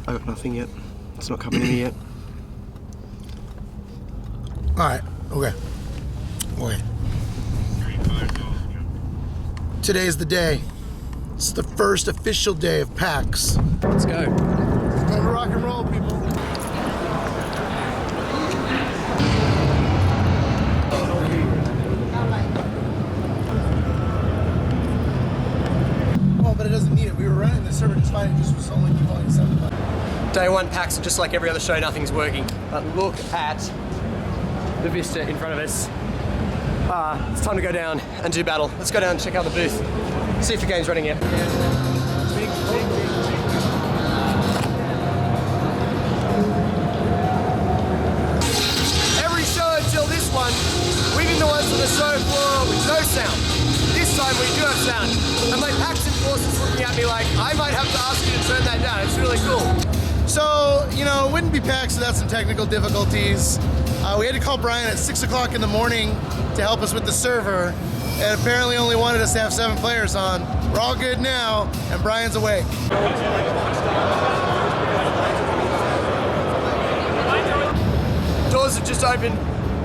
I got nothing yet. It's not coming to me yet. Alright, okay. Okay. Today is the day. It's the first official day of PAX. Let's go. It's time to rock and roll, people. Oh, but it doesn't need it. We were running the server just fine. It just was only defaulting 7 bucks. Day 1 PAX, just like every other show, nothing's working. But look at the vista in front of us. It's time to go down and do battle. Let's go down and check out the booth. See if the game's running yet. Every show until this one, we've been the ones on the show floor with no sound. This time we do have sound. And my PAX enforcer's looking at me like, I might have to ask you to turn that down. It's really cool. So, you know, it wouldn't be PAX without some technical difficulties. We had to call Brian at 6 o'clock in the morning to help us with the server, and apparently only wanted us to have 7 players on. We're all good now, and Brian's awake. Doors have just opened,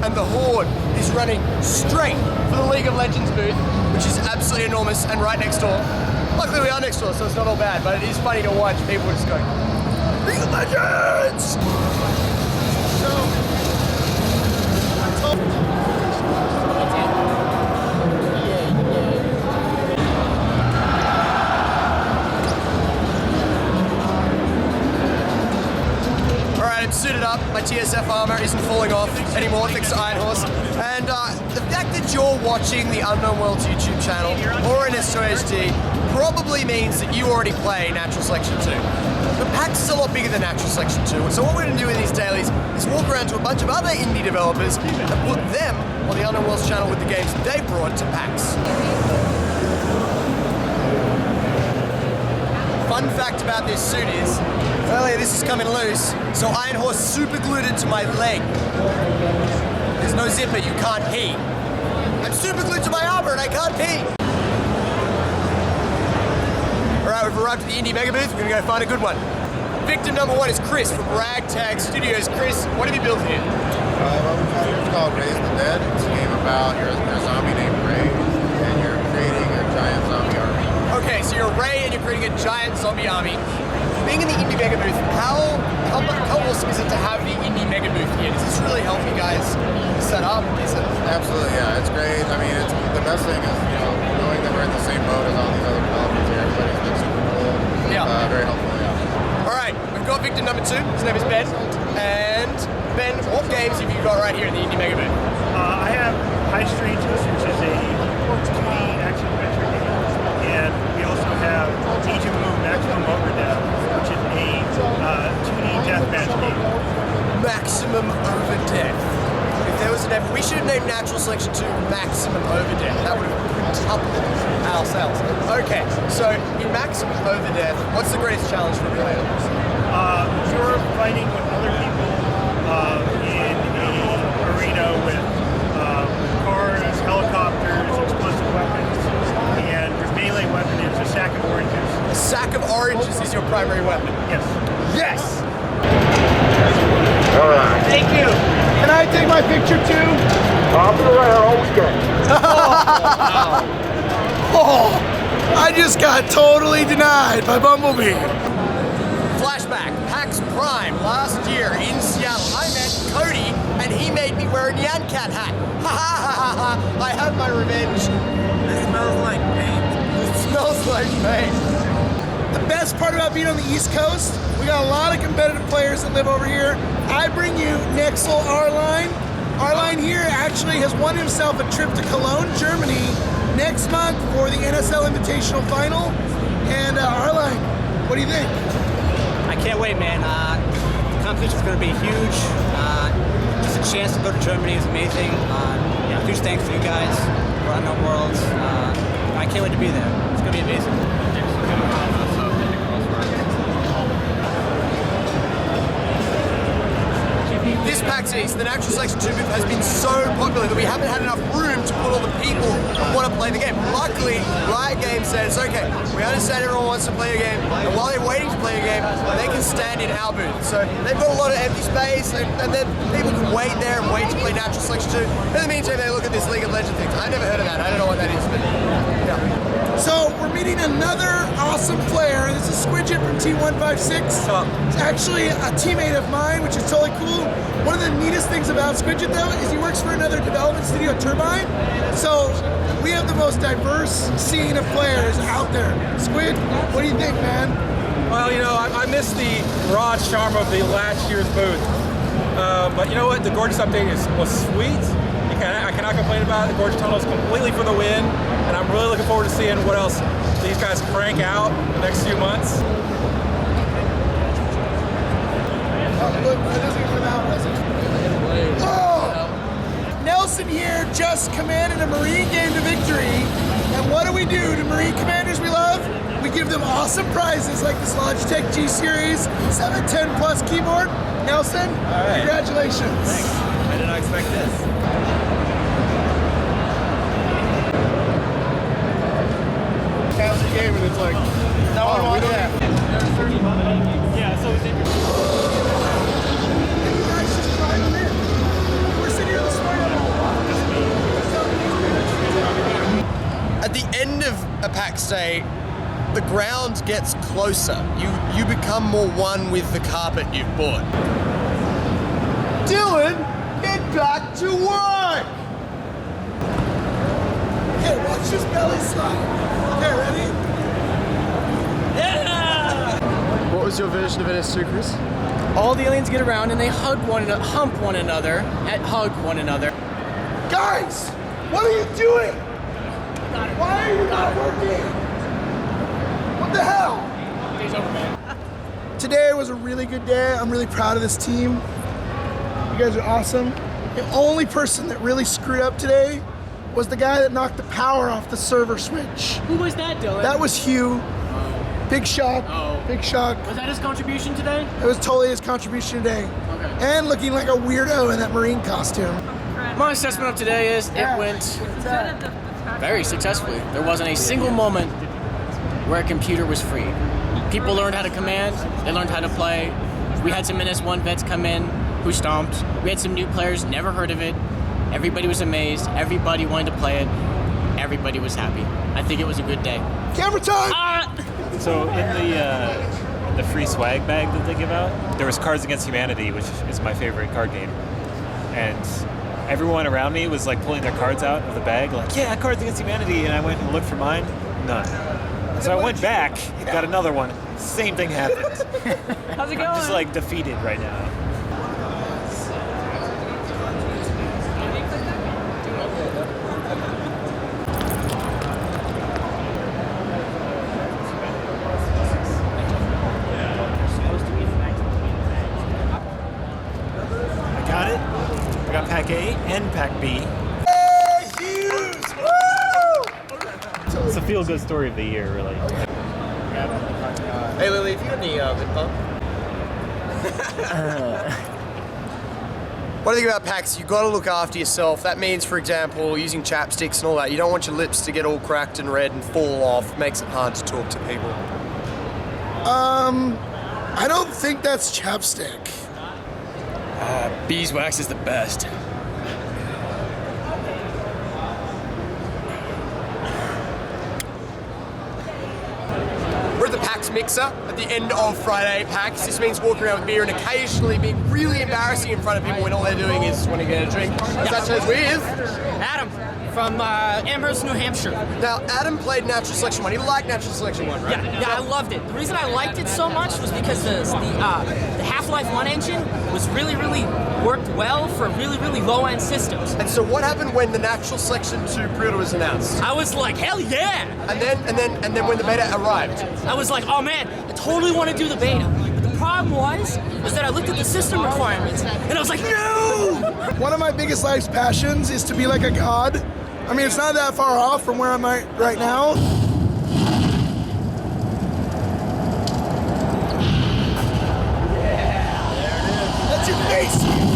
and the Horde is running straight for the League of Legends booth, which is absolutely enormous and right next door. Luckily we are next door, so it's not all bad, but it is funny to watch people just going, League of Legends! I'm suited up, my TSF armor isn't falling off anymore thanks to Iron Horse, and the fact that you're watching the Unknown Worlds YouTube channel or in S2HD probably means that you already play Natural Selection 2. But PAX is a lot bigger than Natural Selection 2, so what we're going to do in these dailies is walk around to a bunch of other indie developers and put them on the Unknown Worlds channel with the games that they brought to PAX. Fun fact about this suit is, earlier this is coming loose, so Iron Horse super glued it to my leg. There's no zipper, you can't pee. I'm super glued to my armor and I can't pee. Alright, we've arrived at the Indie Mega Booth, we're gonna go find a good one. Victim number 1 is Chris from Ragtag Studios. Chris, what have you built here? It's called Raise the Dead. It's a game about you're a zombie named Ray, and you're creating a giant zombie army. Okay, so you're Ray and you're creating a giant zombie army. Being in the Indie Mega Booth, how awesome is it to have the Indie Mega Booth here? Does this really help you guys set up? Is it? Absolutely, yeah, it's great. I mean, it's the best thing is, you know, knowing that we're in the same boat as all these other developers here. Everybody's been super cool. Yeah. Very helpful, yeah. All right, we've got victim number 2. His name is Ben. And Ben, what games have you got right here in the Indie Mega Booth? I have High Strangeness, which is a 2D action adventure game. And we also have Age of Moon Maximum Overdrive, which is a 2D deathmatch game. Maximum Overdeath. If there was an F, we should have named Natural Selection 2 Maximum Overdeath. That would have quintupled our sales. Okay, so in Maximum Overdeath, what's the greatest challenge for a player? You're fighting with other people in an arena with cars, helicopters, explosive weapons, and your melee weapon is a sack of oranges. A sack of oranges is your primary weapon. Yes. Yes! Alright. Thank you. Can I take my picture too? Off to the right all weekend. Oh, I just got totally denied by Bumblebee. Flashback, PAX Prime, last year in Seattle. I met Cody and he made me wear a Nyan Cat hat. Ha ha ha ha ha, I have my revenge. It smells like paint. It smells like paint. The best part about being on the East Coast, we got a lot of competitive players that live over here. I bring you Nexel Arline. Arline here actually has won himself a trip to Cologne, Germany next month for the NSL Invitational Final. And Arline, what do you think? I can't wait, man. The competition's going to be huge. Just a chance to go to Germany is amazing. Huge thanks to you guys for Unknown Worlds. I can't wait to be there. It's going to be amazing. This PAX East, the Natural Selection 2 booth has been so popular that we haven't had enough room to put all the people who want to to play the game. Luckily, Riot Games says, okay, we understand everyone wants to play a game, and while they're waiting to play a game, they can stand in our booth. So they've got a lot of empty space, and then people can wait there and wait to play Natural Selection 2. In the meantime, they look at this League of Legends thing. I've never heard of that. I don't know what that is, but yeah. So we're meeting another awesome player. This is Squidget from T156. It's actually a teammate of mine, which is totally cool. One of the neatest things about Squidget, though, is he works for another development studio, Turbine. So we have the most diverse scene of players out there. Squid, what do you think, man? Well, you know, I miss the raw charm of the last year's booth. But you know what? The Gorgeous update was sweet. I cannot complain about it. The Gorgeous Tunnel is completely for the win, and I'm really looking forward to seeing what else these guys crank out the next few months. Oh! Nelson here just commanded a Marine game to victory. And what do we do to Marine commanders we love? We give them awesome prizes like this Logitech G Series 710 Plus keyboard. Nelson, congratulations. Thanks. I did not expect this. How's the game? And it's like, no one wants that. Yeah, so is it We're sitting here this morning. At the end of a PAX day, the ground gets closer. You become more one with the carpet you've bought. Dylan, get back to work! Okay, watch this belly slide. Okay, ready? What was your version of NS2, Chris? All the aliens get around and they hump one another, hug one another. Guys, what are you doing? Why are you not working? What the hell? Day's over, man. Today was a really good day. I'm really proud of this team. You guys are awesome. The only person that really screwed up today was the guy that knocked the power off the server switch. Who was that, Dylan? That was Hugh. Big shock. Oh. Big shock. Was that his contribution today? It was totally his contribution today. Okay. And looking like a weirdo in that Marine costume. My assessment of today is it went very successfully. There wasn't a single moment where a computer was free. People learned how to command, they learned how to play. We had some NS1 vets come in who stomped. We had some new players, never heard of it. Everybody was amazed, everybody wanted to play it. Everybody was happy. I think it was a good day. Camera time! So in the free swag bag that they give out, there was Cards Against Humanity, which is my favorite card game. And everyone around me was like pulling their cards out of the bag, like, yeah, Cards Against Humanity. And I went and looked for mine, none. So I went back, got another one, same thing happened. How's it going? I'm just like defeated right now. I got it. I got Pack A and Pack B. Hey, Hughes! Woo! It's a feel-good story of the year, really. Hey Lily, have you got any lip balm? What do you think about PAX? You got to look after yourself. That means, for example, using chapsticks and all that. You don't want your lips to get all cracked and red and fall off. Makes it hard to talk to people. I don't think that's chapstick. Beeswax is the best. We're at the PAX mixer at the end of Friday PAX. This means walking around with beer and occasionally being really embarrassing in front of people when all they're doing is wanting to get a drink. Such as with Adam from Amherst, New Hampshire. Now, Adam played Natural Selection 1. He liked Natural Selection 1, right? Yeah, I loved it. The reason I liked it so much was because the Half-Life 1 engine was really worked well for really low-end systems. And so what happened when the Natural Selection 2 pre-order was announced? I was like, hell yeah! And then when the beta arrived? I was like, oh man, I totally want to do the beta. But the problem was that I looked at the system requirements and I was like, no! One of my biggest life's passions is to be like a god. I mean, it's not that far off from where I'm at right now. That's your face!